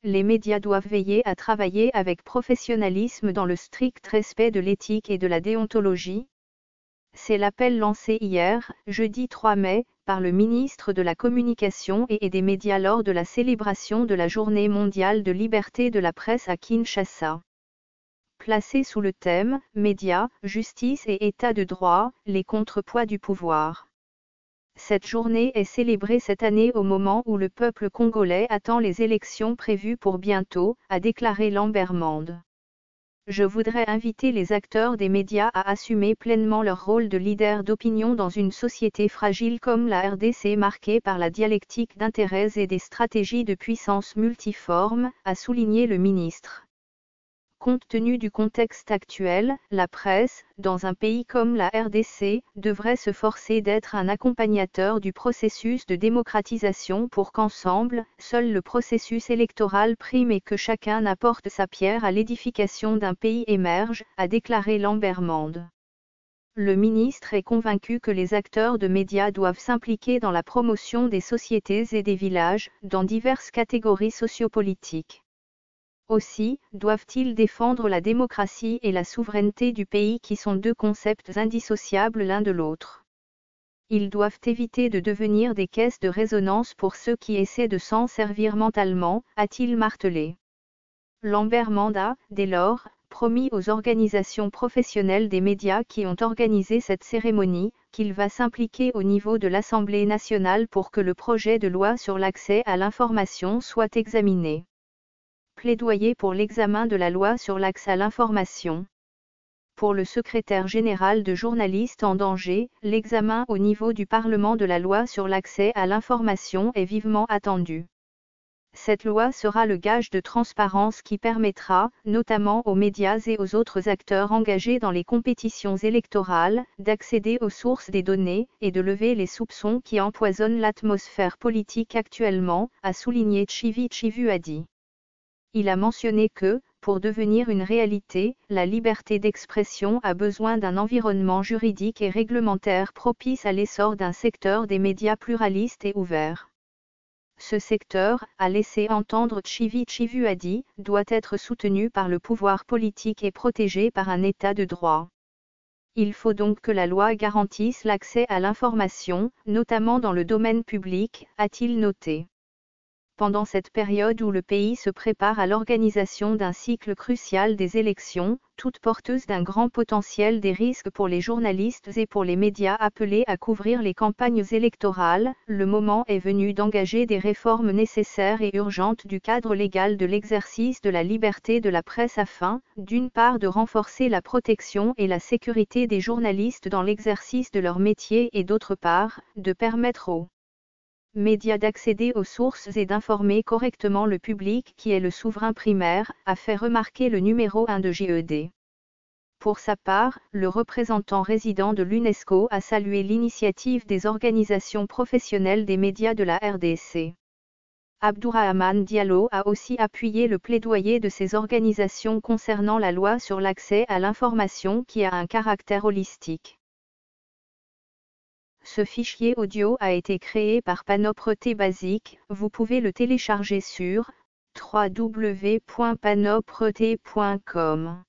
Les médias doivent veiller à travailler avec professionnalisme dans le strict respect de l'éthique et de la déontologie. C'est l'appel lancé hier, jeudi 3 mai, par le ministre de la Communication et des Médias lors de la célébration de la Journée mondiale de liberté de la presse à Kinshasa. Placé sous le thème « Médias, justice et état de droit, les contrepoids du pouvoir ». Cette journée est célébrée cette année au moment où le peuple congolais attend les élections prévues pour bientôt, a déclaré Lambert Mende. Je voudrais inviter les acteurs des médias à assumer pleinement leur rôle de leader d'opinion dans une société fragile comme la RDC marquée par la dialectique d'intérêts et des stratégies de puissance multiformes, a souligné le ministre. Compte tenu du contexte actuel, la presse, dans un pays comme la RDC, devrait se forcer d'être un accompagnateur du processus de démocratisation pour qu'ensemble, seul le processus électoral prime et que chacun apporte sa pierre à l'édification d'un pays émerge, a déclaré Lambert Mende. Le ministre est convaincu que les acteurs de médias doivent s'impliquer dans la promotion des sociétés et des villages, dans diverses catégories sociopolitiques. Aussi, doivent-ils défendre la démocratie et la souveraineté du pays qui sont deux concepts indissociables l'un de l'autre. Ils doivent éviter de devenir des caisses de résonance pour ceux qui essaient de s'en servir mentalement, a-t-il martelé. Lambert Mende a, dès lors, promis aux organisations professionnelles des médias qui ont organisé cette cérémonie, qu'il va s'impliquer au niveau de l'Assemblée nationale pour que le projet de loi sur l'accès à l'information soit examiné. Plaidoyer pour l'examen de la loi sur l'accès à l'information. Pour le secrétaire général de Journalistes en danger, l'examen au niveau du Parlement de la loi sur l'accès à l'information est vivement attendu. Cette loi sera le gage de transparence qui permettra, notamment aux médias et aux autres acteurs engagés dans les compétitions électorales, d'accéder aux sources des données et de lever les soupçons qui empoisonnent l'atmosphère politique actuellement, a souligné Chivi Chivuadi. Il a mentionné que, pour devenir une réalité, la liberté d'expression a besoin d'un environnement juridique et réglementaire propice à l'essor d'un secteur des médias pluralistes et ouverts. Ce secteur, a laissé entendre Chivi Chivuadi, doit être soutenu par le pouvoir politique et protégé par un état de droit. Il faut donc que la loi garantisse l'accès à l'information, notamment dans le domaine public, a-t-il noté. Pendant cette période où le pays se prépare à l'organisation d'un cycle crucial des élections, toute porteuse d'un grand potentiel des risques pour les journalistes et pour les médias appelés à couvrir les campagnes électorales, le moment est venu d'engager des réformes nécessaires et urgentes du cadre légal de l'exercice de la liberté de la presse afin, d'une part de renforcer la protection et la sécurité des journalistes dans l'exercice de leur métier et d'autre part, de permettre aux médias d'accéder aux sources et d'informer correctement le public qui est le souverain primaire, a fait remarquer le numéro 1 de JED. Pour sa part, le représentant résident de l'UNESCO a salué l'initiative des organisations professionnelles des médias de la RDC. Abdourahmane Diallo a aussi appuyé le plaidoyer de ces organisations concernant la loi sur l'accès à l'information qui a un caractère holistique. Ce fichier audio a été créé par Panopre Basic, vous pouvez le télécharger sur www.panopret.com.